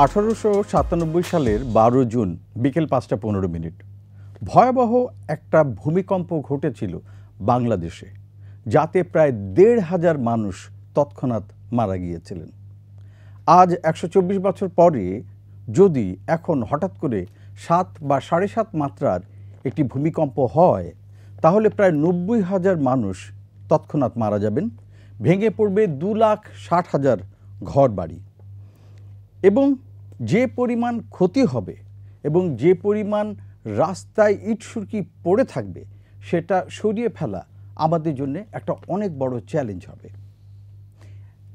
1897 সালের 12 জুন বিকেল 5:15 ভয়াবহ একটা ভূমিকম্প ঘটেছিল বাংলাদেশে, যাতে প্রায় 1,500 মানুষ তৎক্ষণাৎ মারা গিয়েছিলেন। আজ 124 বছর পরে যদি এখন হঠাৎ করে 7 বা 7.5 মাত্রার একটি ভূমিকম্প হয়, তাহলে প্রায় 90,000 মানুষ তৎক্ষণাৎ মারা যাবেন, ভেঙে পড়বে 2,60,000 ঘরবাড়ি, এবং যে পরিমাণ ক্ষতি হবে এবং যে পরিমাণ রাস্তায় ইটসুরকি পড়ে থাকবে, সেটা সরিয়ে ফেলা আমাদের জন্য একটা অনেক বড় চ্যালেঞ্জ হবে।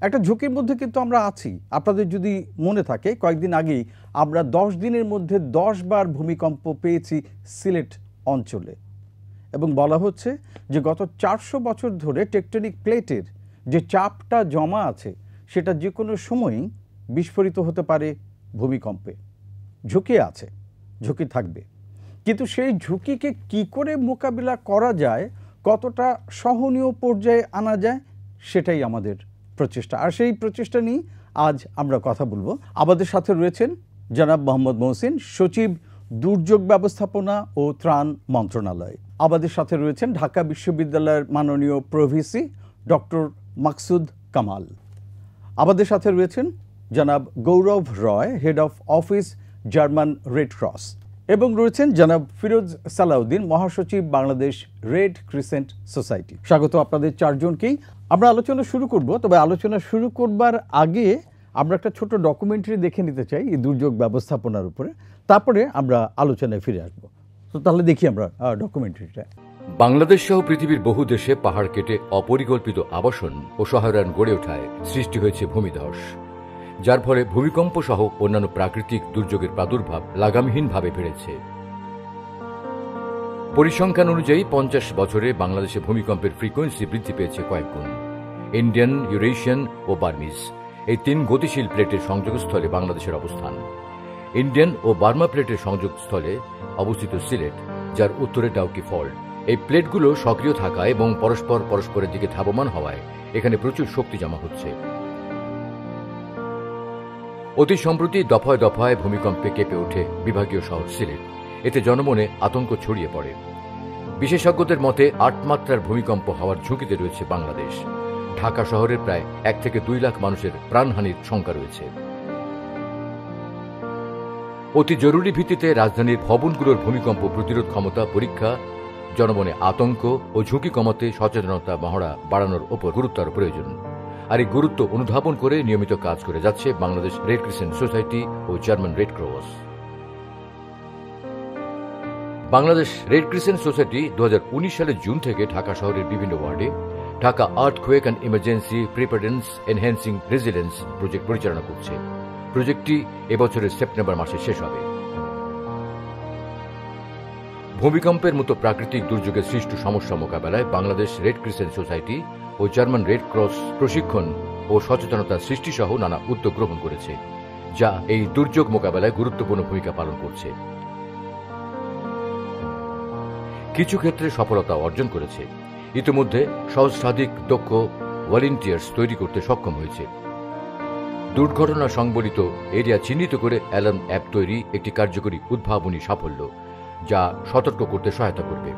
একটা ঝুঁকির মধ্যে কিন্তু আমরা আছি। আপনাদের যদি মনে থাকে, কয়েকদিন আগেই আমরা 10 দিনের মধ্যে 10 বার ভূমিকম্প পেয়েছি সিলেট অঞ্চলে, এবং বলা হচ্ছে যে গত 400 বছর ধরে টেকটনিক প্লেটের যে চাপটা জমা আছে, সেটা যে কোনো সময়ই বিস্ফোরিত হতে পারে ভূমিকম্পে। ঝুঁকি আছে, ঝুঁকি থাকবে, কিন্তু সেই ঝুঁকিকে কি করে মোকাবিলা করা যায়, কতটা সহনীয় পর্যায়ে আনা যায়, সেটাই আমাদের প্রচেষ্টা। আর সেই প্রচেষ্টা নিয়ে আজ আমরা কথা বলবো। আমাদের সাথে রয়েছেন জনাব মোহাম্মদ মহসিন, সচিব, দুর্যোগ ব্যবস্থাপনা ও ত্রাণ মন্ত্রণালয়। আমাদের সাথে রয়েছেন ঢাকা বিশ্ববিদ্যালয়ের মাননীয় প্রভিসি ডক্টর মাকসুদ কামাল। আমাদের সাথে রয়েছেন জনাব Gaurav Roy, head of office, German Red Cross, এবং রয়েছেন জনাব ফিরোজ সালাউদ্দিন, মহাসচিব, বাংলাদেশ রেড ক্রিসেন্ট সোসাইটি। স্বাগত আপনাদের চারজনকেই। আমরা আলোচনা শুরু করব, তবে আলোচনা শুরু করবার আগে আমরা একটা ছোট ডকুমেন্টারি দেখে নিতে চাই এই দুর্যোগ ব্যবস্থাপনার উপরে, তারপরে আমরা আলোচনায় ফিরে আসব। তো তাহলে দেখি আমরা ডকুমেন্টারিটা। বাংলাদেশ সহ পৃথিবীর বহু দেশে পাহাড় কেটে অপরিকল্পিত আবাসন ও শহরায়ন গড়ে ওঠায় সৃষ্টি হয়েছে ভূমিধস, যার ফলে ভূমিকম্প সহ অন্যান্য প্রাকৃতিক দুর্যোগের প্রাদুর্ভাব লাগামহীনভাবে বেড়েছে। পরিসংখ্যান অনুযায়ী 50 বছরে বাংলাদেশে ভূমিকম্পের ফ্রিকোয়েন্সি বৃদ্ধি পেয়েছে কয়েক গুণ। ইন্ডিয়ান, ইউরেশিয়ান ও বার্মিজ, এই 3 গতিশীল প্লেটের সংযোগস্থলে বাংলাদেশের অবস্থান। ইন্ডিয়ান ও বার্মা প্লেটের সংযোগস্থলে অবস্থিত সিলেট, যার উত্তরে ডাউকি ফল্ট। এই প্লেটগুলো সক্রিয় থাকা এবং পরস্পরের দিকে ধাবমান হওয়ায় এখানে প্রচুর শক্তি জমা হচ্ছে। অতি সম্প্রতি দফায় দফায় ভূমিকম্পে কেঁপে ওঠে বিভাগীয় শহর সিলেট। এতে জনমনে আতঙ্ক ছড়িয়ে পড়ে। বিশেষজ্ঞদের মতে 8 মাত্রার ভূমিকম্প হওয়ার ঝুঁকিতে রয়েছে বাংলাদেশ। ঢাকা শহরের প্রায় 1 থেকে 2 লাখ মানুষের প্রাণহানির শঙ্কা রয়েছে। অতি জরুরি ভিত্তিতে রাজধানীর ভবনগুলোর ভূমিকম্প প্রতিরোধ ক্ষমতা পরীক্ষা, জনমনে আতঙ্ক ও ঝুঁকি কমাতে সচেতনতা মহড়া বাড়ানোর ওপর গুরুত্ব আরোপ প্রয়োজন। আর এই গুরুত্ব অনুধাবন করে নিয়মিত কাজ করে যাচ্ছে বাংলাদেশ রেড ক্রিসেন্ট সোসাইটি ও German Red Cross. Bangladesh Red Crescent Society 2019 সালের জুন থেকে ঢাকা শহরের বিভিন্ন ওয়ার্ডে Dhaka earthquake and emergency preparedness enhancing resilience project পরিচালনা করছে। প্রজেক্টটি এবছরের সেপ্টেম্বর মাসে শেষ হবে। ভূমিকম্পের মতো প্রাকৃতিক দুর্যোগের সৃষ্ট সমস্যা মোকাবেলায় বাংলাদেশ রেড ক্রিসেন্ট সোসাইটি ও জার্মান রেড ক্রস প্রশিক্ষণ ও সচেতনতা সৃষ্টি সহ নানা উদ্যোগ গ্রহণ করেছে, যা এই দুর্যোগ মোকাবেলায় গুরুত্বপূর্ণ ভূমিকা পালন করছে। কিছু ক্ষেত্রে সফলতা অর্জন করেছে। ইতিমধ্যে সহস্রাধিক দক্ষ ভলান্টিয়ার্স তৈরি করতে সক্ষম হয়েছে। দুর্ঘটনা সংবলিত এরিয়া চিহ্নিত করে অ্যালার্ম অ্যাপ তৈরি একটি কার্যকরী উদ্ভাবনী সাফল্য, যা সতর্ক করতে সহায়তা করবে।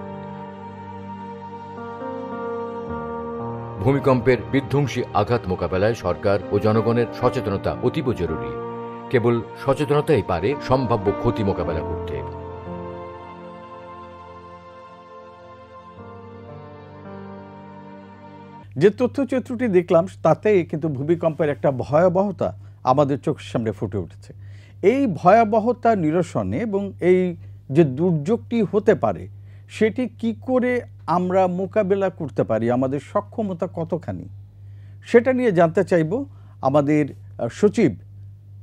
ভূমিকম্পের বিধ্বংসী আঘাত মোকাবেলায় সরকার ও জনগণের সচেতনতা অতীব জরুরি। কেবল সচেতনতাই পারে সম্ভাব্য ক্ষতি মোকাবেলা করতে। যে তথ্যচিত্রটি দেখলাম, তাতে কিন্তু ভূমিকম্পের একটা ভয়াবহতা আমাদের চোখের সামনে ফুটে উঠেছে। এই ভয়াবহতা নিরসনে এবং এই যে দুর্যোগটি হতে পারে, সেটি কি করে আমরা মোকাবেলা করতে পারি, আমাদের সক্ষমতা কতখানি, সেটা নিয়ে জানতে চাইব আমাদের সচিব,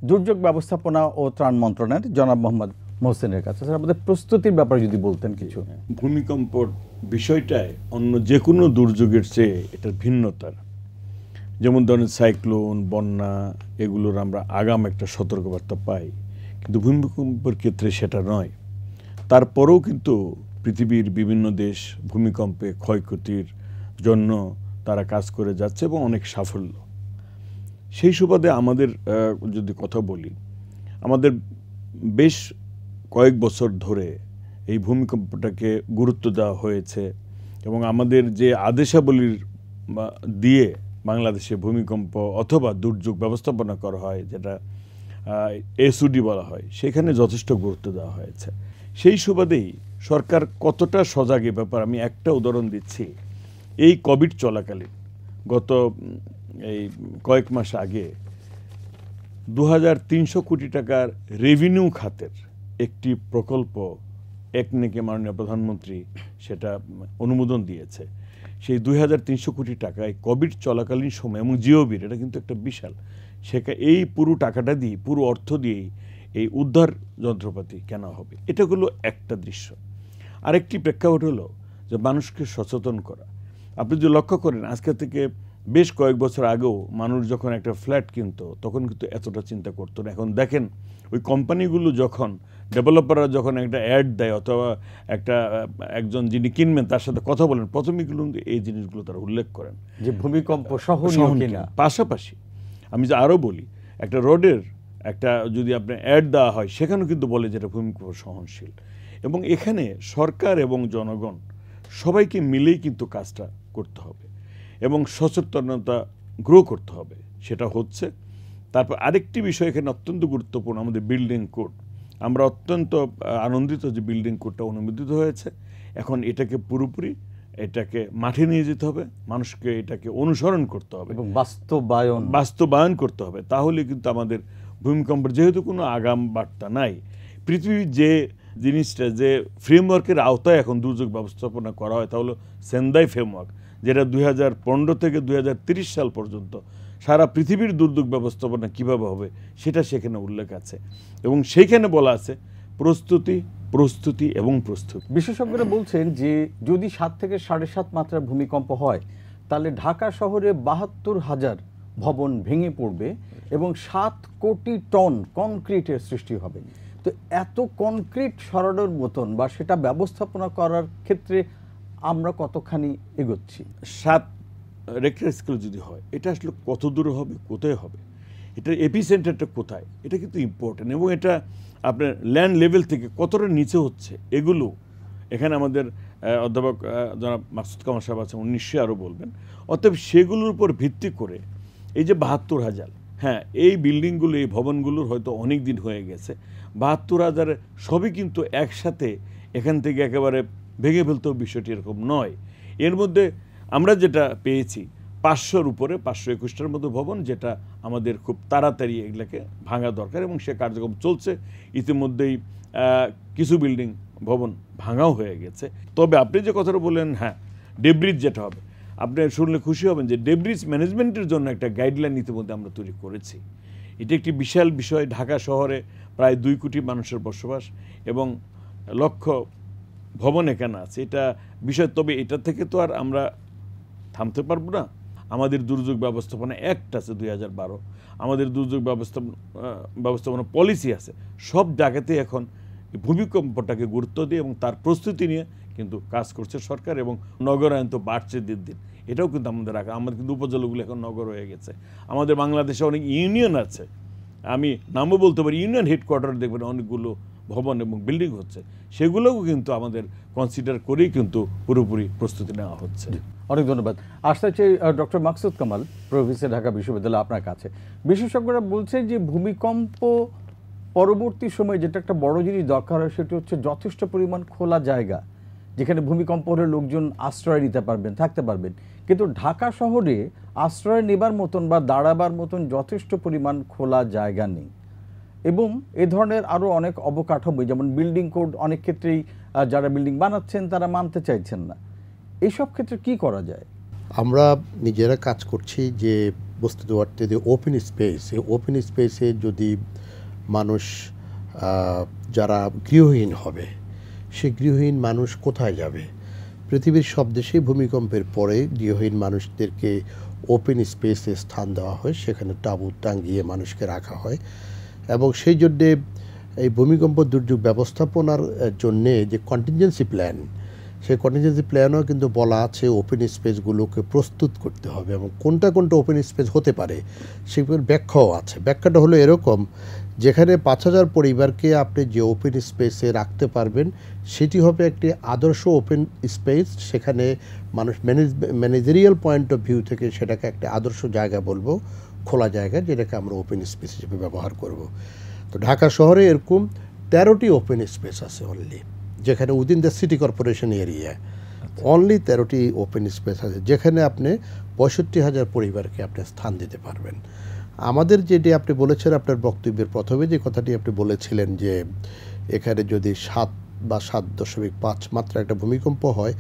দুর্যোগ ব্যবস্থাপনা ও ত্রাণ মন্ত্রণালয়ের জনাব মোহাম্মদ মহসিনের কাছে। স্যার, আমাদের প্রস্তুতির ব্যাপারে যদি বলতেন কিছু। ভূমিকম্পর বিষয়টায় অন্য যে কোনো দুর্যোগের চেয়ে এটার ভিন্নতার, যেমন ধরেন সাইক্লোন, বন্যা, এগুলোর আমরা আগাম একটা সতর্কবার্তা পাই, কিন্তু ভূমিকম্পের ক্ষেত্রে সেটা নয়। তারপরেও কিন্তু পৃথিবীর বিভিন্ন দেশ ভূমিকম্পে ক্ষয়ক্ষতির জন্য তারা কাজ করে যাচ্ছে এবং অনেক সাফল্য। সেই সুবাদে আমাদের যদি কথা বলি, আমাদের বেশ কয়েক বছর ধরে এই ভূমিকম্পটাকে গুরুত্ব দেওয়া হয়েছে এবং আমাদের যে আদেশাবলীর দিয়ে বাংলাদেশে ভূমিকম্প অথবা দুর্যোগ ব্যবস্থাপনা করা হয়, যেটা এসওডি বলা হয়, সেখানে যথেষ্ট গুরুত্ব দেওয়া হয়েছে। সেই সুবাদেই সরকার কতটা সজাগ এ ব্যাপার আমি একটা উদাহরণ দিচ্ছি। এই কোভিড চলাকালীন গত এই কয়েক মাস আগে 2300 কোটি টাকার রেভিনিউ খাতের একটি প্রকল্প একনেকে মাননীয় প্রধানমন্ত্রী সেটা অনুমোদন দিয়েছে। সেই 2300 কোটি টাকায় কোভিড চলাকালীন সময় এবং জিওবির, এটা কিন্তু একটা বিশাল, এই পুরো টাকাটা দিয়ে, পুরো অর্থ দিয়েই এই উদ্ধার যন্ত্রপাতি কেনা হবে। এটা হলো একটা দৃশ্য। আরেকটি প্রেক্ষাপট হলো যে মানুষকে সচেতন করা। আপনি যদি লক্ষ্য করেন, আজকে থেকে বেশ কয়েক বছর আগেও মানুষ যখন একটা ফ্ল্যাট কিনতো তখন কিন্তু এতটা চিন্তা করতো না। এখন দেখেন ওই কোম্পানিগুলো যখন, ডেভেলপাররা যখন একটা অ্যাড দেয় অথবা একজন যিনি কিনবেন তার সাথে কথা বলেন, প্রথমেই কিন্তু এই জিনিসগুলো তারা উল্লেখ করেন যে ভূমিকম্প সহনীয় কিনা। পাশাপাশি আমি যে আরও বলি, একটা রোডের যদি আপনার অ্যাড দেওয়া হয় সেখানেও কিন্তু বলে যেটা ভূমিকম্প সহনশীল। এবং এখানে সরকার এবং জনগণ সবাইকে মিলেই কিন্তু কাজটা করতে হবে এবং সচেতনতা গ্রো করতে হবে, সেটা হচ্ছে। তারপর আরেকটি বিষয় এখানে অত্যন্ত গুরুত্বপূর্ণ, আমাদের বিল্ডিং কোড। আমরা অত্যন্ত আনন্দিত যে বিল্ডিং কোডটা অনুমোদিত হয়েছে। এখন এটাকে পুরোপুরি মাঠে নিয়ে যেতে হবে, মানুষকে এটাকে অনুসরণ করতে হবে এবং বাস্তবায়ন করতে হবে। তাহলে কিন্তু আমাদের ভূমিকম্পের যেহেতু কোনো আগাম বার্তা নাই, পৃথিবীর যে জিনিসটা, যে ফ্রেমওয়ার্কের আওতায় এখন দুর্যোগ ব্যবস্থাপনা করা হয় তা হলো সেন্দাই ফ্রেমওয়ার্ক, যেটা 2015 থেকে 2030 সাল পর্যন্ত সারা পৃথিবীর দুর্যোগ ব্যবস্থাপনা কিভাবে হবে সেটা সেখানে উল্লেখ আছে এবং সেইখানে বলা আছে প্রস্তুতি প্রস্তুতি এবং প্রস্তুতি। বিশেষজ্ঞরা বলছেন যে যদি 7 থেকে 7.5 মাত্রা ভূমিকম্প হয় তাহলে ঢাকা শহরে 72,000 ভবন ভেঙে পড়বে এবং 7 কোটি টন কনক্রিটের সৃষ্টি হবে। তো এত কনক্রিট সরানোর মতন বা সেটা ব্যবস্থাপনা করার ক্ষেত্রে আমরা কতখানি এগোচ্ছি? 7 রেক্টার স্কেল যদি হয়, এটা আসলে কত দূরে হবে, কোথায় হবে, এটার এপিসেন্টারটা কোথায়, এটা কিন্তু ইম্পর্টেন্ট। এবং এটা আপনার ল্যান্ড লেভেল থেকে কতটা নিচে হচ্ছে, এগুলো এখানে আমাদের অধ্যাপক জনাব মাকসুদ কামাল সাহেব আছেন, উনি নিশ্চয়ই আরও বলবেন। অতএব সেগুলোর উপর ভিত্তি করে এই যে 72,000, হ্যাঁ এই বিল্ডিংগুলো, এই ভবনগুলোর হয়তো অনেক দিন হয়ে গেছে, 72,000 সবই কিন্তু একসাথে এখান থেকে একেবারে ভেঙে ফেলতেও বিষয়টি এরকম নয়। এর মধ্যে আমরা যেটা পেয়েছি 500-র উপরে, 521টার মতো ভবন, যেটা আমাদের খুব তাড়াতাড়ি এগুলোকে ভাঙা দরকার এবং সে কার্যক্রম চলছে। ইতিমধ্যেই কিছু বিল্ডিং ভবন ভাঙাও হয়ে গেছে। তবে আপনি যে কথাটা বললেন, হ্যাঁ ডেব্রিজ যেটা হবে, আপনি শুনলে খুশি হবেন যে ডেব্রিজ ম্যানেজমেন্টের জন্য একটা গাইডলাইন ইতিমধ্যে আমরা তৈরি করেছি। এটি একটি বিশাল বিষয়। ঢাকা শহরে প্রায় 2 কোটি মানুষের বসবাস এবং লক্ষ ভবন এখানে আছে, এটা বিষয়। তবে এটা থেকে তো আর আমরা থামতে পারবো না। আমাদের দুর্যোগ ব্যবস্থাপনা অ্যাক্ট আছে 2012, আমাদের দুর্যোগ ব্যবস্থাপনা পলিসি আছে। সব জায়গাতে এখন ভূমিকম্পটাকে গুরুত্ব দিয়ে এবং তার প্রস্তুতি নিয়ে কিন্তু কাজ করছে সরকার এবং নগরায়ন তো বাড়ছে দিন দিন। এটাও কিন্তু আমাদের কিন্তু উপজেলাগুলো এখন নগর হয়ে গেছে। আমাদের বাংলাদেশে অনেক ইউনিয়ন আছে, আমি নামও বলতে পারি, ইউনিয়ন হেডকোয়ার্টার দেখবেন অনেকগুলো ভবন এবং বিল্ডিং হচ্ছে, সেগুলোও কিন্তু আমাদের কনসিডার করেই কিন্তু পুরোপুরি প্রস্তুতি নেওয়া হচ্ছে। অনেক ধন্যবাদ। আসতে চাই ডক্টর মাকসুদ কামাল, প্রফেসর, ঢাকা বিশ্ববিদ্যালয়, আপনার কাছে। বিশেষজ্ঞরা বলছে যে ভূমিকম্প পরবর্তী সময়ে যেটা একটা বড় জিনিস দরকার হয় সেটা হচ্ছে যথেষ্ট পরিমাণ খোলা জায়গা, যেখানে ভূমিকম্প হলে লোকজন আশ্রয় নিতে পারবেন, থাকতে পারবেন। কিন্তু ঢাকা শহরে আশ্রয় নেবার মতন বা দাঁড়াবার মতন যথেষ্ট পরিমাণ খোলা জায়গা নেই এবং এ ধরনের আরও অনেক অবকাঠামো, যেমন বিল্ডিং কোড অনেক ক্ষেত্রেই যারা বিল্ডিং বানাচ্ছেন তারা মানতে চাইছেন না। এইসব ক্ষেত্রে কি করা যায়? আমরা নিজেরা কাজ করছি যে বস্তুত অর্থে যে ওপেন স্পেস, এই ওপেন স্পেসে যদি মানুষ যারা গৃহহীন হবে, সে গৃহহীন মানুষ কোথায় যাবে? পৃথিবীর সব দেশেই ভূমিকম্পের পরে গৃহহীন মানুষদেরকে ওপেন স্পেসে স্থান দেওয়া হয়, সেখানে তাঁবু টাঙ্গিয়ে মানুষকে রাখা হয় এবং সেই জন্যে এই ভূমিকম্প দুর্যোগ ব্যবস্থাপনার জন্যে যে কন্টিনজেন্সি প্ল্যান, সেই কন্টিনজেন্সি প্ল্যানও কিন্তু বলা আছে ওপেন স্পেসগুলোকে প্রস্তুত করতে হবে এবং কোনটা কোনটা ওপেন স্পেস হতে পারে সেগুলোর ব্যাখ্যাও আছে। ব্যাখ্যাটা হলো এরকম, যেখানে 5,000 পরিবারকে আপনি যে ওপেন স্পেসে রাখতে পারবেন সেটি হবে একটি আদর্শ ওপেন স্পেস। সেখানে মানুষ ম্যানেজারিয়াল পয়েন্ট অফ ভিউ থেকে সেটাকে একটা আদর্শ জায়গা বলবো, খোলা জায়গা, যেটাকে আমরা ওপেন স্পেস হিসেবে ব্যবহার করব। তো ঢাকা শহরে এরকম 13টি ওপেন স্পেস আছে অনলি, যেখানে within the city corporation area only 13টি ওপেন স্পেস আছে, যেখানে আপনি 65,000 পরিবারকে আপনি স্থান দিতে পারবেন। আমাদের যেটি আপনি বলেছেন আপনার বক্তব্যের প্রথমে যে কথাটি আপনি বলেছিলেন যে এখানে যদি 7 বা 7.5 মাত্রা একটা ভূমিকম্প হয়,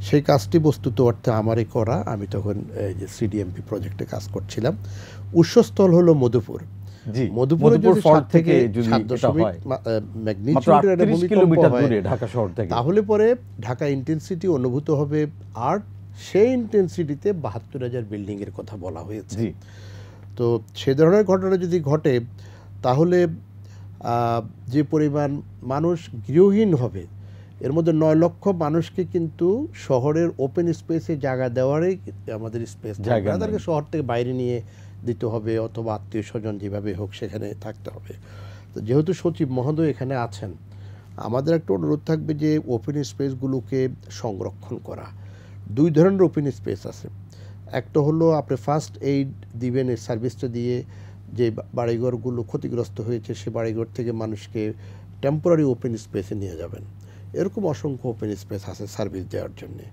সেই কাজটি বস্তুত অর্থে আমারই করা। আমি তখন এই যে সিডিএমপি প্রজেক্টে কাজ করছিলাম। উৎসস্থল হলো মধুপুর। মধুপুরে যদি 7 থেকে 7 ম্যাগনিটিউডের একটা ভূমিকম্প হয় ঢাকা শহর থেকে, তাহলে পরে ঢাকা ইন্টেন্সিটি অনুভূত হবে 8। সেই ইন্টেন্সিটিতে 72,000 বিল্ডিংয়ের কথা বলা হয়েছে। তো সে ধরনের ঘটনা যদি ঘটে তাহলে যে পরিমাণ মানুষ গৃহহীন হবে, এর মধ্যে 9 লক্ষ মানুষকে কিন্তু শহরের ওপেন স্পেসে জায়গা দেওয়ারই আমাদের স্পেস, তাদেরকে শহর থেকে বাইরে নিয়ে দিতে হবে অথবা আত্মীয় স্বজন যেভাবে হোক সেখানে থাকতে হবে। তো যেহেতু সচিব মহোদয় এখানে আছেন, আমাদের একটা অনুরোধ থাকবে যে ওপেন স্পেসগুলোকে সংরক্ষণ করা। 2 ধরনের ওপেন স্পেস আছে। একটা হলো আপনি ফার্স্ট এইড দিবেন, এই সার্ভিসটা দিয়ে যে বাড়িঘরগুলো ক্ষতিগ্রস্ত হয়েছে সে বাড়িঘর থেকে মানুষকে টেম্পোরারি ওপেন স্পেসে নিয়ে যাবেন। এরকম অসংখ্য ওপেন স্পেস আছে সার্ভিস দেওয়ার জন্যে।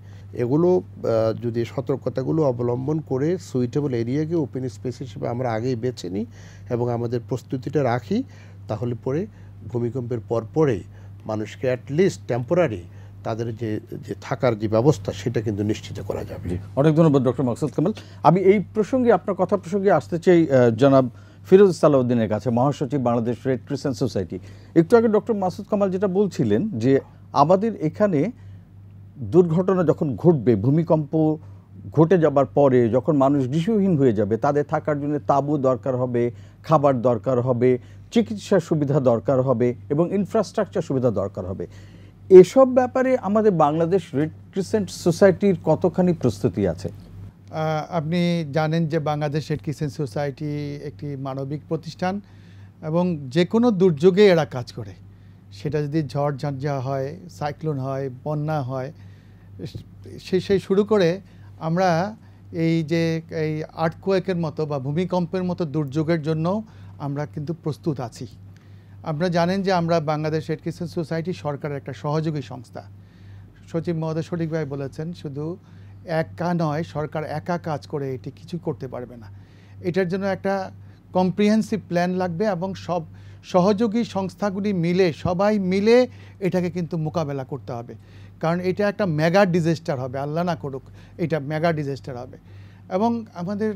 এগুলো যদি সতর্কতাগুলো অবলম্বন করে সুইটেবল এরিয়াকে ওপেন স্পেস হিসেবে আমরা আগেই বেছে নিই এবং আমাদের প্রস্তুতিটা রাখি, তাহলে পরে ভূমিকম্পের পরেই মানুষকে অ্যাটলিস্ট টেম্পোরারি তাদের যে থাকার যে ব্যবস্থা সেটা কিন্তু নিশ্চিত করা যাবে। অনেক ধন্যবাদ ডক্টর মাকসুদ কামাল। আমি এই প্রসঙ্গে আপনার কথা প্রসঙ্গে আসতে চাই জনাব ফিরোজ সালাউদ্দিনের কাছে, মহাসচিব বাংলাদেশ রেড ক্রিসেন্ট সোসাইটি। একটু আগে ডক্টর মাকসুদ কামাল যেটা বলছিলেন যে আমাদের এখানে দুর্ঘটনা যখন ঘটবে, ভূমিকম্প ঘটে যাবার পরে যখন মানুষ গৃহহীন হয়ে যাবে, তাদের থাকার জন্য তাঁবু দরকার হবে, খাবার দরকার হবে, চিকিৎসা সুবিধা দরকার হবে এবং ইনফ্রাস্ট্রাকচার সুবিধা দরকার হবে। এসব ব্যাপারে আমাদের বাংলাদেশ রেড ক্রিসেন্ট সোসাইটির কতখানি প্রস্তুতি আছে? আপনি জানেন যে বাংলাদেশ রেড ক্রিসেন্ট সোসাইটি একটি মানবিক প্রতিষ্ঠান এবং যে কোনো দুর্যোগে এরা কাজ করে। সেটা যদি ঝড় ঝঞ্ঝা হয়, সাইক্লোন হয়, বন্যা হয়, সেই শুরু করে আমরা এই যে এই আর্থকোয়েকের মতো বা ভূমিকম্পের মতো দুর্যোগের জন্য আমরা কিন্তু প্রস্তুত আছি। আপনারা জানেন যে আমরা বাংলাদেশ রেড ক্রিসেন্ট সোসাইটি সরকারের একটা সহযোগী সংস্থা। সচিব মহোদয় সঠিকভাবে বলেছেন, শুধু একা নয়, সরকার একা কাজ করে এটি কিছু করতে পারবে না। এটার জন্য একটা কম্প্রিহেন্সিভ প্ল্যান লাগবে এবং সব সহযোগী সংস্থাগুলি মিলে, সবাই মিলে এটাকে কিন্তু মোকাবেলা করতে হবে। কারণ এটা একটা মেগা ডিজাস্টার হবে, আল্লাহ না করুক, এটা মেগা ডিজাস্টার হবে। এবং আমাদের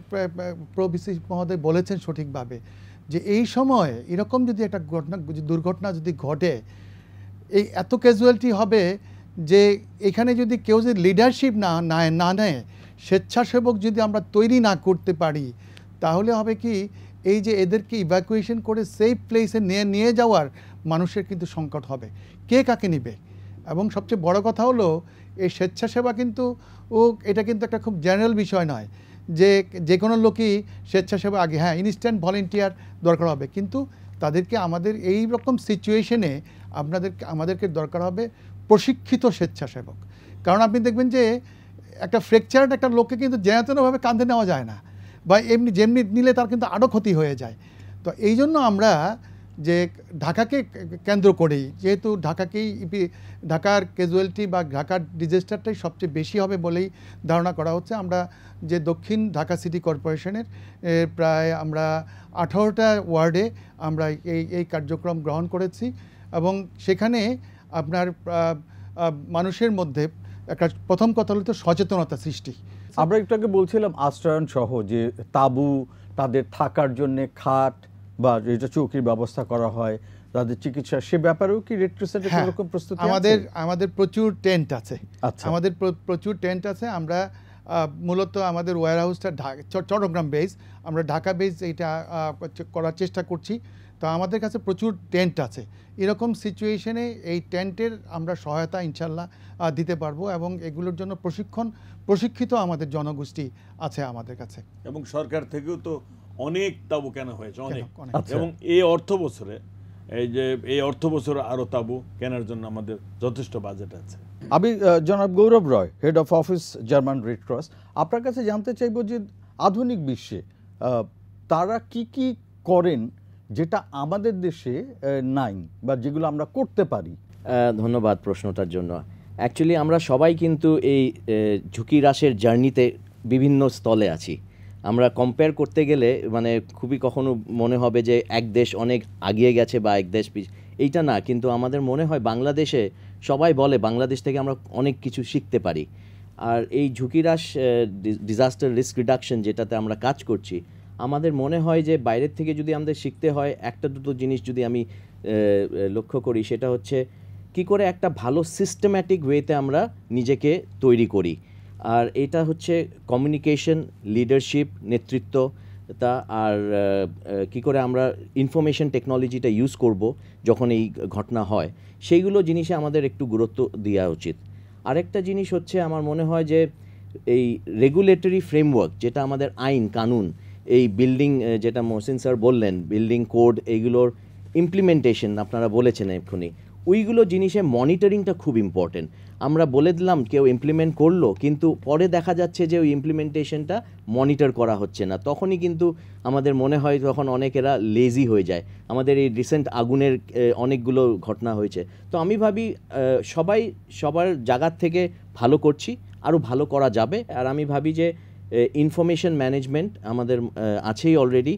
প্রভিসি মহোদয় বলেছেন সঠিকভাবে যে এই সময় এরকম যদি একটা দুর্ঘটনা যদি ঘটে, এই এত ক্যাজুয়ালিটি হবে যে এখানে যদি কেউ যদি লিডারশিপ না নেয়, স্বেচ্ছাসেবক যদি আমরা তৈরি না করতে পারি, তাহলে হবে কি এই যে এদেরকে ইভ্যাকুয়েশন করে সেফ প্লেসে নিয়ে যাওয়ার মানুষের কিন্তু সংকট হবে, কে কাকে নিবে। এবং সবচেয়ে বড় কথা হলো এই স্বেচ্ছাসেবা কিন্তু এটা কিন্তু একটা খুব জেনারেল বিষয় নয় যে কোনো লোকই স্বেচ্ছাসেবা আগে, হ্যাঁ ইনস্ট্যান্ট ভলেন্টিয়ার দরকার হবে, কিন্তু তাদেরকে আমাদের এই রকম সিচুয়েশনে আমাদেরকে দরকার হবে প্রশিক্ষিত স্বেচ্ছাসেবক। কারণ আপনি দেখবেন যে একটা ফ্র্যাকচার্ড একটা লোককে কিন্তু যেভাবে কাঁধে নেওয়া যায় না, বা যেমনি নিলে তার কিন্তু আরও ক্ষতি হয়ে যায়। তো এই জন্য আমরা যে ঢাকাকে কেন্দ্র করেই, যেহেতু ঢাকার ক্যাজুয়ালিটি বা ঢাকার ডিজাস্টারটাই সবচেয়ে বেশি হবে বলেই ধারণা করা হচ্ছে, আমরা যে দক্ষিণ ঢাকা সিটি কর্পোরেশনের প্রায় আমরা 18টা ওয়ার্ডে আমরা এই কার্যক্রম গ্রহণ করেছি এবং সেখানে আপনার মানুষের মধ্যে একটা প্রথম কথা হলো তো সচেতনতা সৃষ্টি। আমরা একটু আগে বলছিলাম আশ্রয়ন সহ যে তাঁবু, তাদের থাকার জন্য খাট বা যেটা চৌকির ব্যবস্থা করা হয়, তাদের চিকিৎসা, সে ব্যাপারেও কি রেড ক্রিসেন্টের এরকম প্রস্তুতি আছে? আমাদের প্রচুর টেন্ট আছে। আমাদের প্রচুর টেন্ট আছে। আমরা মূলত আমাদের ওয়্যার হাউসটা চট্টগ্রাম বেস, আমরা ঢাকা বেস এইটা করার চেষ্টা করছি। তো আমাদের কাছে প্রচুর টেন্ট আছে, এরকম সিচুয়েশনে এই টেন্টের আমরা সহায়তা ইনশাল্লাহ দিতে পারবো, এবং এগুলোর জন্য প্রশিক্ষিত আমাদের জনগোষ্ঠী আছে আমাদের কাছে। এবং সরকার থেকেও তো অনেক তাবু কেনা হয়েছে, অনেক। আচ্ছা। এবং এই অর্থ বছরে আরো তাবু কেনার জন্য আমাদের যথেষ্ট বাজেট আছে। আমি জনাব Gaurav Roy, head of office German Red Cross, আপনার কাছে জানতে চাইব যে আধুনিক বিশ্বে তারা কি কি করেন যেটা আমাদের দেশে নাই বা যেগুলো আমরা করতে পারি? ধন্যবাদ প্রশ্নটার জন্য। অ্যাকচুয়ালি আমরা সবাই কিন্তু এই ঝুঁকি হ্রাসের জার্নিতে বিভিন্ন স্থলে আছি। আমরা কম্পেয়ার করতে গেলে মানে খুবই কখনো মনে হবে যে এক দেশ অনেক আগিয়ে গেছে বা এক দেশ এইটা না, কিন্তু আমাদের মনে হয় বাংলাদেশে সবাই বলে বাংলাদেশ থেকে আমরা অনেক কিছু শিখতে পারি। আর এই ঝুঁকি হ্রাস ডিজাস্টার রিস্ক রিডাকশন যেটাতে আমরা কাজ করছি, আমাদের মনে হয় যে বাইরের থেকে যদি আমাদের শিখতে হয় একটা দুটো জিনিস যদি আমি লক্ষ্য করি, সেটা হচ্ছে কি করে একটা ভালো সিস্টেম্যাটিক ওয়েতে আমরা নিজেকে তৈরি করি। আর এটা হচ্ছে কমিউনিকেশন, লিডারশিপ, নেতৃত্ব, তা আর কি করে আমরা ইনফরমেশন টেকনোলজিটা ইউজ করব যখন এই ঘটনা হয়, সেইগুলো জিনিসে আমাদের একটু গুরুত্ব দেওয়া উচিত। আরেকটা জিনিস হচ্ছে আমার মনে হয় যে এই রেগুলেটরি ফ্রেমওয়ার্ক, যেটা আমাদের আইন কানুন, এই বিল্ডিং যেটা মহসিন স্যার বললেন, বিল্ডিং কোড, এইগুলোর ইমপ্লিমেন্টেশন আপনারা বলেছেন এক্ষুনি, ওইগুলো জিনিসে মনিটরিংটা খুব ইম্পর্টেন্ট। আমরা বলে দিলাম কেউ ইমপ্লিমেন্ট করলো, কিন্তু পরে দেখা যাচ্ছে যে ওই ইমপ্লিমেন্টেশনটা মনিটর করা হচ্ছে না, তখনই কিন্তু আমাদের মনে হয় তখন অনেকেরা লেজি হয়ে যায়। আমাদের এই রিসেন্ট আগুনের অনেকগুলো ঘটনা হয়েছে। তো আমি ভাবি সবাই সবার জায়গার থেকে ভালো করছি, আরও ভালো করা যাবে। আর আমি ভাবি যে ইনফরমেশন ম্যানেজমেন্ট আমাদের আছেই অলরেডি,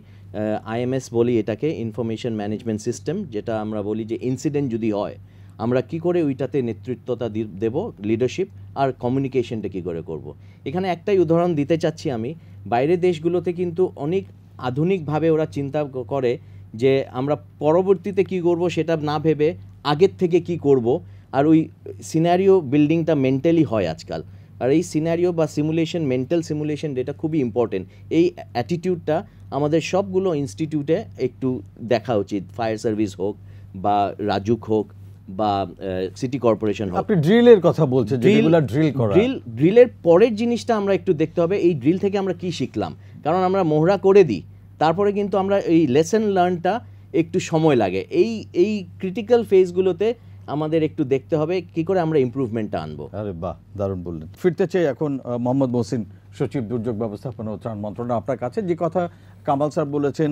আইএমএস বলি এটাকে, ইনফরমেশন ম্যানেজমেন্ট সিস্টেম, যেটা আমরা বলি যে ইনসিডেন্ট যদি হয় আমরা কি করে ওইটাতে নেতৃত্বতা দেব, লিডারশিপ আর কমিউনিকেশনটা কী করে করব। এখানে একটাই উদাহরণ দিতে চাচ্ছি আমি, বাইরের দেশগুলোতে কিন্তু অনেক আধুনিকভাবে ওরা চিন্তা করে যে আমরা পরবর্তীতে কি করব সেটা না ভেবে আগের থেকে কি করব, আর ওই সিনারিও বিল্ডিংটা মেন্টালি হয় আজকাল। আর এই সিনারিও বা সিমুলেশন, মেন্টাল সিমুলেশন, এটা খুবই ইম্পর্টেন্ট। এই অ্যাটিটিউডটা আমাদের সবগুলো ইনস্টিটিউটে একটু দেখা উচিত, ফায়ার সার্ভিস হোক বা রাজুক হোক বা সিটি কর্পোরেশন হোক। আপনি ড্রিলের কথা বলছেন, যেগুলো ড্রিল করা, ড্রিলের পরের জিনিসটা আমরা একটু দেখতে হবে, এই ড্রিল থেকে আমরা কি শিখলাম। কারণ আমরা মোহরা করে দিই, তারপরে কিন্তু আমরা এই লেসন লার্নটা একটু সময় লাগে। এই ক্রিটিক্যাল ফেজগুলোতে আমাদের একটু দেখতে হবে কি করে আমরা ইমপ্রুভমেন্টটা আনবো। আরে বাহ, দারুণ বললেন। ফিরতে চাই এখন মোহাম্মদ মহসিন, সচিব, দুর্যোগ ব্যবস্থাপনা ও ত্রাণ মন্ত্রণালয়, আপনার কাছে। যে কথা কামাল স্যার বলেছেন,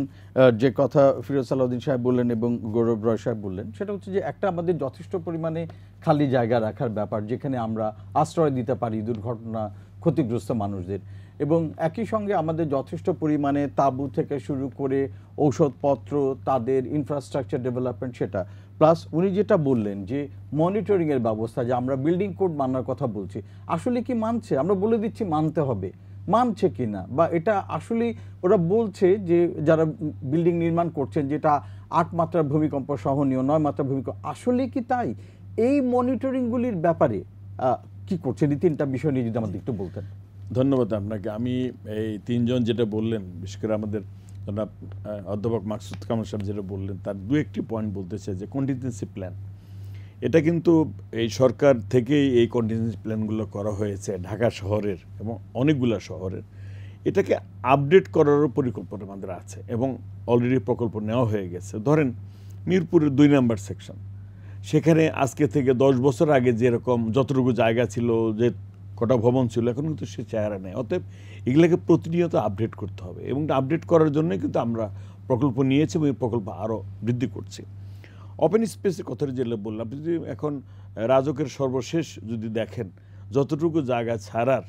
যে কথা ফিরোজ সালাউদ্দিন সাহেব বললেন এবং গৌরব রয় সাহেব বললেন, সেটা হচ্ছে যে একটা আমাদের যথেষ্ট পরিমাণে খালি জায়গা রাখার ব্যাপার, যেখানে আমরা আশ্রয় দিতে পারি দুর্ঘটনা ক্ষতিগ্রস্ত মানুষদের, এবং একই সঙ্গে আমাদের যথেষ্ট পরিমাণে তাঁবু থেকে শুরু করে ঔষধপত্র, তাদের ইনফ্রাস্ট্রাকচার ডেভেলপমেন্ট, সেটা প্লাস উনি যেটা বললেন যে মনিটরিংয়ের ব্যবস্থা, যে আমরা বিল্ডিং কোড মানার কথা বলছি, আসলে কি মানছে? আমরা বলে দিচ্ছি মানতে হবে, মানছে কি না, বা এটা আসলে ওরা বলছে যে যারা বিল্ডিং নির্মাণ করছেন যেটা 8 মাত্রার ভূমিকম্প সহনীয়, 9 মাত্রার ভূমিকম্প, আসলে কি তাই? এই মনিটরিংগুলির ব্যাপারে কি করছেন? এই তিনটা বিষয় নিয়ে যদি আমাদের একটু বলতেন। ধন্যবাদ আপনাকে। আমি এই তিনজন যেটা বললেন, বিশেষ করে আমাদের অধ্যাপক মাকসুদ কামাল সাহেব যেটা বললেন, তার দু একটি পয়েন্ট বলতে চাই। যে কন্টিনজেন্সি প্ল্যান, এটা কিন্তু এই সরকার থেকেই এই কন্টিনজেন্সি প্ল্যানগুলো করা হয়েছে ঢাকা শহরের এবং অনেকগুলো শহরের। এটাকে আপডেট করারও পরিকল্পনা আমাদের আছে এবং অলরেডি প্রকল্প নেওয়া হয়ে গেছে। ধরেন মিরপুরের 2 নম্বর সেকশন, সেখানে আজকে থেকে 10 বছর আগে যেরকম যতটুকু জায়গা ছিল, যে কটা ভবন ছিল, এখন কিন্তু সে চেহারা নেই। অতএব এগুলোকে প্রতিনিয়ত আপডেট করতে হবে এবং আপডেট করার জন্যই কিন্তু আমরা প্রকল্প নিয়েছি এবং এই প্রকল্প আরও বৃদ্ধি করছি। ওপেন স্পেসের কথাটা যেটা বললাম, আপনি যদি এখন রাজকের সর্বশেষ যদি দেখেন, যতটুকু জায়গা ছাড়ার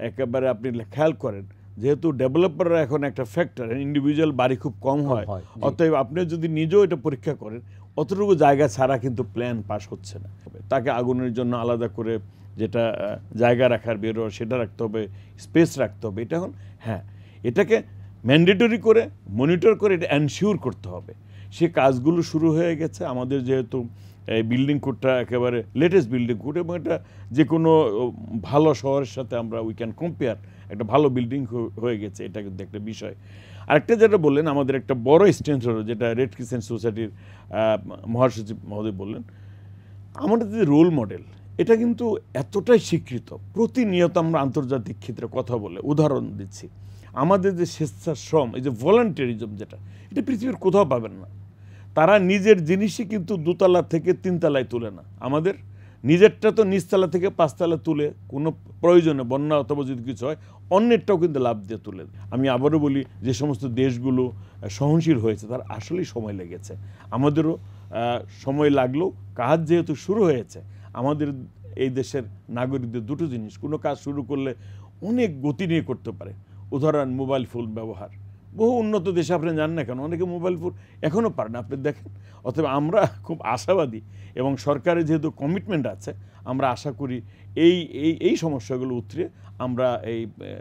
একেবারে আপনি খেয়াল করেন, যেহেতু ডেভেলপাররা এখন একটা ফ্যাক্টর, ইন্ডিভিজুয়াল বাড়ি খুব কম হয়, অতএব আপনি যদি নিজেও এটা পরীক্ষা করেন, অতটুকু জায়গা ছাড়া কিন্তু প্ল্যান পাস হচ্ছে না। তাকে আগুনের জন্য আলাদা করে যেটা জায়গা রাখার বেরো সেটা রাখতে হবে, স্পেস রাখতে হবে। এটা এখন এটাকে ম্যান্ডেটরি করে মনিটর করে এটা এনশিওর করতে হবে। সে কাজগুলো শুরু হয়ে গেছে। আমাদের যেহেতু এই বিল্ডিং কোডটা একেবারে লেটেস্ট বিল্ডিং কোড, এবং এটা যে কোনো ভালো শহরের সাথে আমরা উই ক্যান কম্পেয়ার, একটা ভালো বিল্ডিং হয়ে গেছে, এটা কিন্তু একটা বিষয়। আরেকটা যেটা বললেন, আমাদের একটা বড় স্ট্রেংথ হলো, যেটা রেড ক্রিসেন্ট সোসাইটির মহাসচিব মহোদয় বললেন, আমাদের যে রোল মডেল এটা কিন্তু এতটাই স্বীকৃত, প্রতিনিয়ত আমরা আন্তর্জাতিক ক্ষেত্রে কথা বলে উদাহরণ দিচ্ছি। আমাদের যে স্বেচ্ছাশ্রম, এই যে ভলান্টিয়ারিজম, যেটা এটা পৃথিবীর কোথাও পাবেন না। তারা নিজের জিনিসই কিন্তু 2 তলা থেকে 3 তলায় তুলে না, আমাদের নিজেরটা তো নিচতলা থেকে 5 তলা তুলে কোনো প্রয়োজনে বন্যা অথবা যদি কিছু হয় অন্যেরটাও কিন্তু লাভ দিয়ে তুলে। আমি আবারও বলি, যে সমস্ত দেশগুলো সহনশীল হয়েছে তার আসলেই সময় লেগেছে, আমাদেরও সময় লাগলেও কাজ যেহেতু শুরু হয়েছে, আমাদের এই দেশের নাগরিকদের দুটো জিনিস, কোনো কাজ শুরু করলে অনেক গতি নিয়ে করতে পারে। উদাহরণ মোবাইল ফোন ব্যবহার, বহু উন্নত দেশে আপনি জান না কেন অনেকে মোবাইল ফোন এখনও পারেন, আপনি দেখেন। অথবা আমরা খুব আশাবাদী, এবং সরকারের যেহেতু কমিটমেন্ট আছে, আমরা আশা করি এই এই এই সমস্যাগুলো উতরে আমরা এই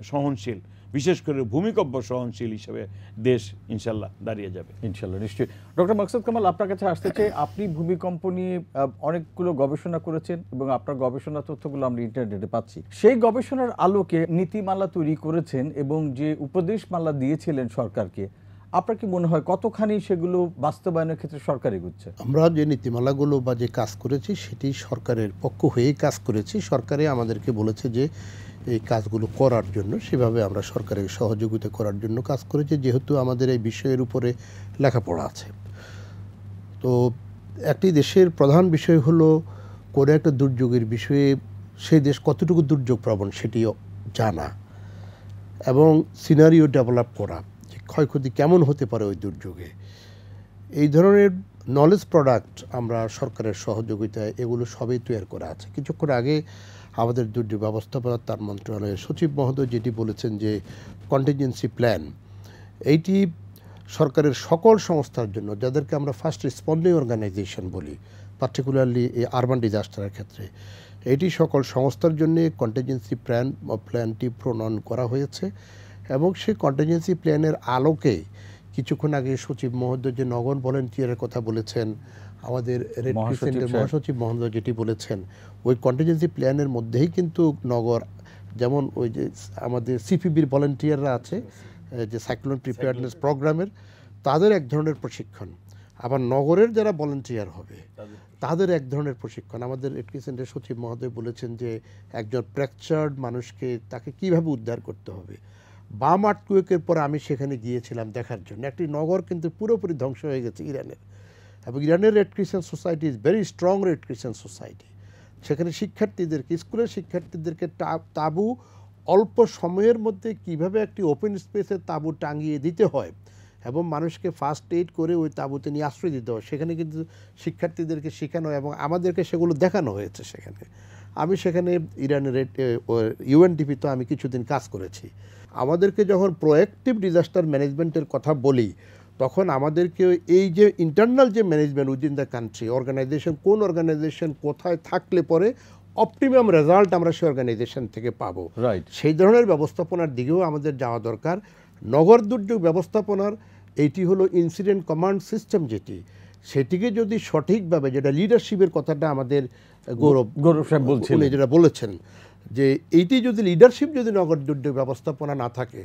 সহনশীল, বিশেষ করে ভূমিকম্প সহনশীল হিসেবে দেশ ইনশাল্লাহ দাঁড়িয়ে যাবে। ইনশাল্লাহ, নিশ্চয়ই। ডক্টর মাকসুদ কামাল, আপনার কাছে আসতে চাই, আপনি ভূমিকম্প নিয়ে অনেকগুলো গবেষণা করেছেন এবং আপনার গবেষণা তথ্যগুলো আমরা ইন্টারনেটে পাচ্ছি। সেই গবেষণার আলোকে নীতিমালা তৈরি করেছেন এবং যে উপদেশমালা দিয়েছিলেন সরকারকে, আপনার কি মনে হয় কতখানি সেগুলো বাস্তবায়নের ক্ষেত্রে সরকার এগুচ্ছে? আমরা যে নীতিমালাগুলো বা যে কাজ করেছি সেটি সরকারের পক্ষ হয়েই কাজ করেছি। সরকারে আমাদেরকে বলেছে যে এই কাজগুলো করার জন্য, সেভাবে আমরা সরকারের সহযোগিতা করার জন্য কাজ করেছি, যেহেতু আমাদের এই বিষয়ের উপরে লেখাপড়া আছে। তো একটি দেশের প্রধান বিষয় হলো কোনো একটা দুর্যোগের বিষয়ে সেই দেশ কতটুকু দুর্যোগ প্রবণ সেটিও জানা, এবং সিনারিও ডেভেলপ করা, যে ক্ষয়ক্ষতি কেমন হতে পারে ওই দুর্যোগে। এই ধরনের নলেজ প্রোডাক্ট আমরা সরকারের সহযোগিতায় এগুলো সবই তৈরি করা আছে। কিছুক্ষণ আগে আমাদের দুর্যোগ ব্যবস্থাপনা তার মন্ত্রণালয়ের সচিব মহোদয় যেটি বলেছেন যে কন্টিনজেন্সি প্ল্যান, এইটি সরকারের সকল সংস্থার জন্য, যাদেরকে আমরা ফার্স্ট রেসপন্ডিং অর্গানাইজেশন বলি, পার্টিকুলারলি এই আরবান ডিজাস্টারের ক্ষেত্রে, এটি সকল সংস্থার জন্য কন্টিনজেন্সি প্ল্যানটি প্রণয়ন করা হয়েছে। এবং সেই কন্টিনজেন্সি প্ল্যানের আলোকে কিছুক্ষণ আগে সচিব মহোদয় যে নগর ভলেন্টিয়ারের কথা বলেছেন, আমাদের রেড ক্রিসেন্টের মহাসচিব মহোদয় যেটি বলেছেন, ওই কন্টিনজেন্সি প্ল্যানের মধ্যেই কিন্তু নগর, যেমন ওই যে আমাদের সিপিবির ভলেন্টিয়াররা আছে, যে সাইক্লোন প্রিপেয়ারনেস প্রোগ্রামের, তাদের এক ধরনের প্রশিক্ষণ, আবার নগরের যারা ভলেন্টিয়ার হবে তাদের এক ধরনের প্রশিক্ষণ। আমাদের রেড ক্রিসেন্টের সচিব মহোদয় বলেছেন যে একজন ফ্র্যাকচার্ড মানুষকে তাকে কিভাবে উদ্ধার করতে হবে। বাম আর্থকুয়েকের পর আমি সেখানে গিয়েছিলাম দেখার জন্য, একটি নগর কিন্তু পুরোপুরি ধ্বংস হয়ে গেছে ইরানের, এবং ইরানের red Crescent society is very strong red Crescent society. সেখানে শিক্ষার্থীদেরকে, স্কুলের শিক্ষার্থীদেরকে তাঁবু অল্প সময়ের মধ্যে কিভাবে একটি ওপেন স্পেসে তাঁবু টাঙিয়ে দিতে হয় এবং মানুষকে ফার্স্ট এইড করে ওই তাঁবুতে নিয়ে আশ্রয় দিতে হয়, সেখানে কিন্তু শিক্ষার্থীদেরকে শেখানো এবং আমাদেরকে সেগুলো দেখানো হয়েছে সেখানে। আমি সেখানে ইরানের ইউএনডিপিতে আমি কিছুদিন কাজ করেছি। আমাদেরকে যখন প্রোঅ্যাক্টিভ ডিজাস্টার ম্যানেজমেন্টের কথা বলি, তখন আমাদেরকে এই যে ইন্টারনাল যে management within the country, organization কোন অর্গানাইজেশন কোথায় থাকলে পরে অপটিমাম রেজাল্ট আমরা সেই অর্গানাইজেশন থেকে পাবো, সেই ধরনের ব্যবস্থাপনার দিকেও আমাদের যাওয়া দরকার। নগর দুর্যোগ ব্যবস্থাপনার এইটি হলো ইনসিডেন্ট কমান্ড সিস্টেম, যেটি সেটিকে যদি সঠিকভাবে, যেটা লিডারশিপের কথাটা আমাদের গৌরব সাহেব বলছেন, যেটা বলেছেন যে এইটি যদি লিডারশিপ যদি নগর দুর্যোগ ব্যবস্থাপনা না থাকে,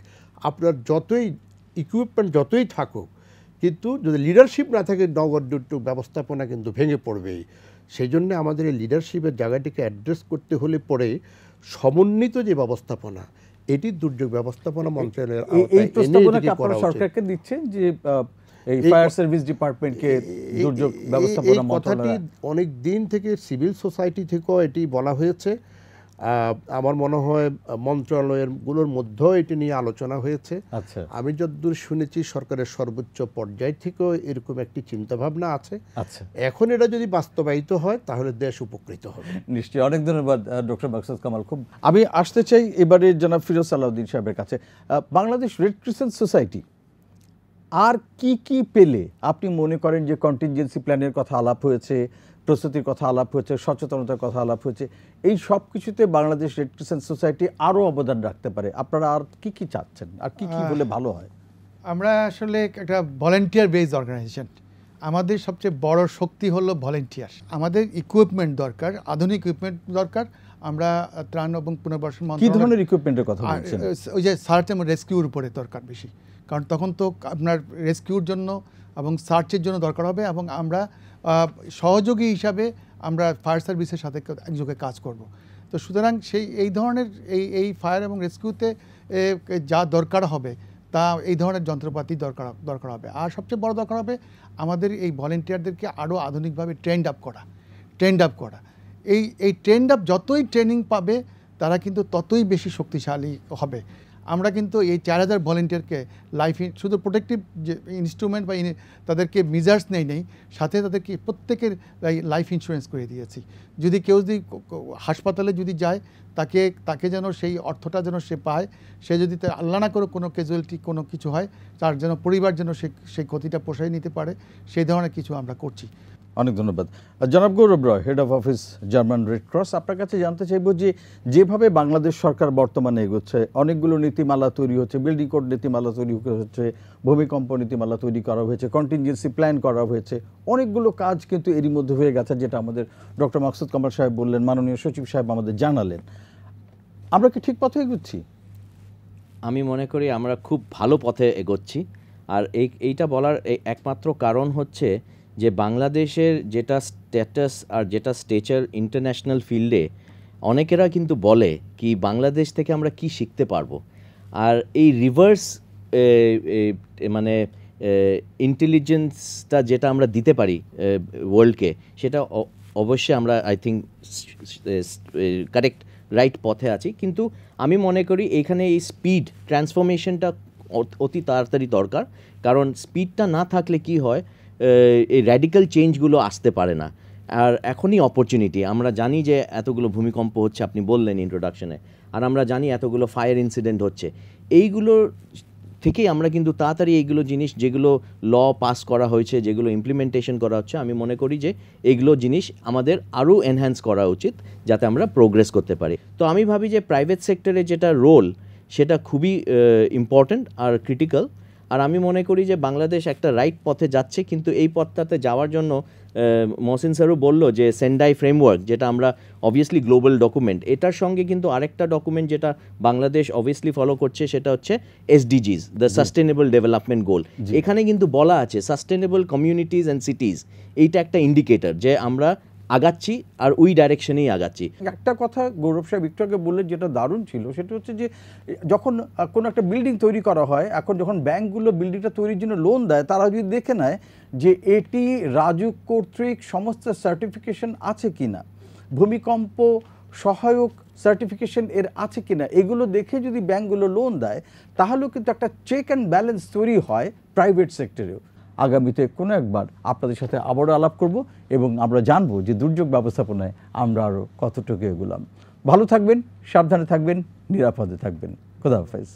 আপনার যতই ইকুইপমেন্ট যতই থাকুক, কিন্তু যদি লিডারশিপ না থাকে নগর দুর্যোগ ব্যবস্থাপনা কিন্তু ভেঙে পড়বেই। সেই জন্য আমাদের এই লিডারশিপের জায়গাটিকে অ্যাড্রেস করতে হলে পরে সমন্বিত যে ব্যবস্থাপনা, এটি দুর্যোগ ব্যবস্থাপনা মন্ত্রণালয়ের এই প্রস্তাবনাকে আপনারা সরকারকে দিচ্ছেন যে এই ফায়ার সার্ভিস ডিপার্টমেন্টকে দুর্যোগ ব্যবস্থাপনা মন্ত্রণালয়, অনেক দিন থেকে সিভিল সোসাইটি থেকেও এটি বলা হয়েছে। আমার মনে হয় মন্ত্রণালয়ের গুলোর মধ্যেও এটি নিয়ে আলোচনা হয়েছে। আচ্ছা, আমি যতদূর শুনেছি সরকারের সর্বোচ্চ পর্যায় থেকেও এরকম একটি চিন্তাভাবনা আছে। আচ্ছা, এখন এটা যদি বাস্তবায়িত হয় তাহলে দেশ উপকৃত হবে। নিশ্চয়ই। অনেক ধন্যবাদ ডক্টর মাকসুদ কামাল। খুব আমি আসতে চাই এবারে জনাব ফিরোজ সালাউদ্দিন সাহেবের কাছে। বাংলাদেশ রেড ক্রিসেন্ট সোসাইটি আর কি কি পেলে আপনি মনে করেন যে কন্টিনজেন্সি প্ল্যানের কথা আলাপ হয়েছে, প্রস্তুতির কথা আলাপ হয়েছে, সচেতনতার কথা আলাপ হয়েছে, এই সব কিছুতে বাংলাদেশ রেড ক্রিসেন্ট সোসাইটি আরও অবদান রাখতে পারে? আপনারা আর কি কি চাচ্ছেন, আর কি কি বলে ভালো হয়? আমরা আসলে একটা ভলেন্টিয়ার বেসড অর্গানাইজেশন, আমাদের সবচেয়ে বড় শক্তি হলো ভলেন্টিয়ার। আমাদের ইকুইপমেন্ট দরকার, আধুনিক ইকুইপমেন্ট দরকার। আমরা ত্রাণ এবং পুনর্বাসন কি মন্ত্রণালয় ধরনের ইকুইপমেন্টের কথা বলছেন? ওই যে সার্চ এবং রেস্কিউর উপরে দরকার বেশি, কারণ তখন তো আপনার রেস্কিউর জন্য এবং সার্চের জন্য দরকার হবে, এবং আমরা সহযোগী হিসাবে আমরা ফায়ার সার্ভিসের সাথে একযোগে কাজ করব। তো সুতরাং এই ধরনের এই ফায়ার এবং রেস্কিউতে যা দরকার হবে তা এই ধরনের যন্ত্রপাতি দরকার হবে। আর সবচেয়ে বড় দরকার হবে আমাদের এই ভলেন্টিয়ারদেরকে আরও আধুনিকভাবে ট্রেন্ড আপ করা। এই ট্রেন্ড আপ, যতই ট্রেনিং পাবে তারা কিন্তু ততই বেশি শক্তিশালী হবে। আমরা কিন্তু এই 4000 ভলেন্টিয়ারকে শুধু প্রোটেক্টিভ যে ইনস্ট্রুমেন্ট বা তাদেরকে মেজার্স নেই, সাথে তাদেরকে প্রত্যেকের লাইফ ইন্স্যুরেন্স করে দিয়েছি। যদি কেউ হাসপাতালে যদি যায় তাকে যেন সেই অর্থটা যেন সে পায়, সে যদি আল্লাহ না করে কোনো ক্যাজুয়ালিটি কোনো কিছু হয়, তার যেন পরিবার যেন সেই ক্ষতিটা পোষায় নিতে পারে, সেই ধরনের কিছু আমরা করছি। অনেক ধন্যবাদ। জনাব Gaurav Roy, head of office German Red Cross, আপনার কাছে জানতে চাইব যে যেভাবে বাংলাদেশ সরকার বর্তমানে এগোচ্ছে, অনেকগুলো নীতিমালা তৈরি হচ্ছে, বিল্ডিং কোড নীতিমালা তৈরি হচ্ছে, ভূমিকম্প নীতিমালা তৈরি করা হয়েছে, কন্টিনজেন্সি প্ল্যান করা হয়েছে, অনেকগুলো কাজ কিন্তু এরই মধ্যে হয়ে গেছে, যেটা আমাদের ডক্টর মাকসুদ কামাল সাহেব বললেন, মাননীয় সচিব সাহেব আমাদের জানালেন। আমরা কি ঠিক পথে এগোচ্ছি? আমি মনে করি আমরা খুব ভালো পথে এগোচ্ছি। আর এইটা বলার একমাত্র কারণ হচ্ছে যে বাংলাদেশের যেটা স্ট্যাটাস আর যেটা স্টেচার ইন্টারন্যাশনাল ফিল্ডে, অনেকেরা কিন্তু বলে কি বাংলাদেশ থেকে আমরা কি শিখতে পারবো। আর এই রিভার্স মানে ইন্টেলিজেন্সটা যেটা আমরা দিতে পারি ওয়ার্ল্ডকে, সেটা অবশ্যই আমরা আই থিঙ্ক কারেক্ট রাইট পথে আছি। কিন্তু আমি মনে করি এখানে এই স্পিড ট্রান্সফরমেশনটা অতি তাড়াতাড়ি দরকার, কারণ স্পিডটা না থাকলে কি হয়, এই র্যাডিক্যাল চেঞ্জগুলো আসতে পারে না। আর এখনই অপরচুনিটি, আমরা জানি যে এতগুলো ভূমিকম্প হচ্ছে, আপনি বললেন ইন্ট্রোডাকশনে, আর আমরা জানি এতগুলো ফায়ার ইনসিডেন্ট হচ্ছে। এইগুলোর থেকেই আমরা কিন্তু তাড়াতাড়ি এইগুলো জিনিস যেগুলো ল পাস করা হয়েছে, যেগুলো ইমপ্লিমেন্টেশন করা হচ্ছে, আমি মনে করি যে এগুলো জিনিস আমাদের আরও এনহ্যান্স করা উচিত যাতে আমরা প্রোগ্রেস করতে পারি। তো আমি ভাবি যে প্রাইভেট সেক্টরে যেটা রোল সেটা খুবই ইম্পর্ট্যান্ট আর ক্রিটিক্যাল। আর আমি মনে করি যে বাংলাদেশ একটা রাইট পথে যাচ্ছে, কিন্তু এই পথটাতে যাওয়ার জন্য মহসিন স্যারও বললো যে সেন্ডাই ফ্রেমওয়ার্ক, যেটা আমরা অবভিয়াসলি গ্লোবাল ডকুমেন্ট, এটার সঙ্গে কিন্তু আরেকটা ডকুমেন্ট যেটা বাংলাদেশ অবভিয়াসলি ফলো করছে সেটা হচ্ছে SDGs, the sustainable development goal. এখানে কিন্তু বলা আছে সাস্টেনেবল কমিউনিটিজ অ্যান্ড সিটিজ, এইটা একটা ইন্ডিকেটর যে আমরা আগাচ্ছি আর ওই ডাইরেকশনেই আগাচ্ছি। একটা কথা গৌরব সাহেব একটু আগে বললেন যেটা দারুণ ছিল, সেটা হচ্ছে যে যখন কোনো একটা বিল্ডিং তৈরি করা হয়, এখন যখন ব্যাংকগুলো বিল্ডিংটা তৈরির জন্য লোন দেয়, তারা যদি দেখে নেয় যে এটি রাজুক কর্তৃক সমস্ত সার্টিফিকেশন আছে কিনা, ভূমিকম্প সহায়ক সার্টিফিকেশন এর আছে কিনা, এগুলো দেখে যদি ব্যাংকগুলো লোন দেয়, তাহলেও কিন্তু একটা চেক অ্যান্ড ব্যালেন্স তৈরি হয় প্রাইভেট সেক্টরেও। আগামীতে কোনো একবার আপনাদের সাথে আবারও আলাপ করব এবং আমরা জানবো যে দুর্যোগ ব্যবস্থাপনায় আমরা আরও কতটুকু এগোলাম। ভালো থাকবেন, সাবধানে থাকবেন, নিরাপদে থাকবেন। খোদা হাফেজ।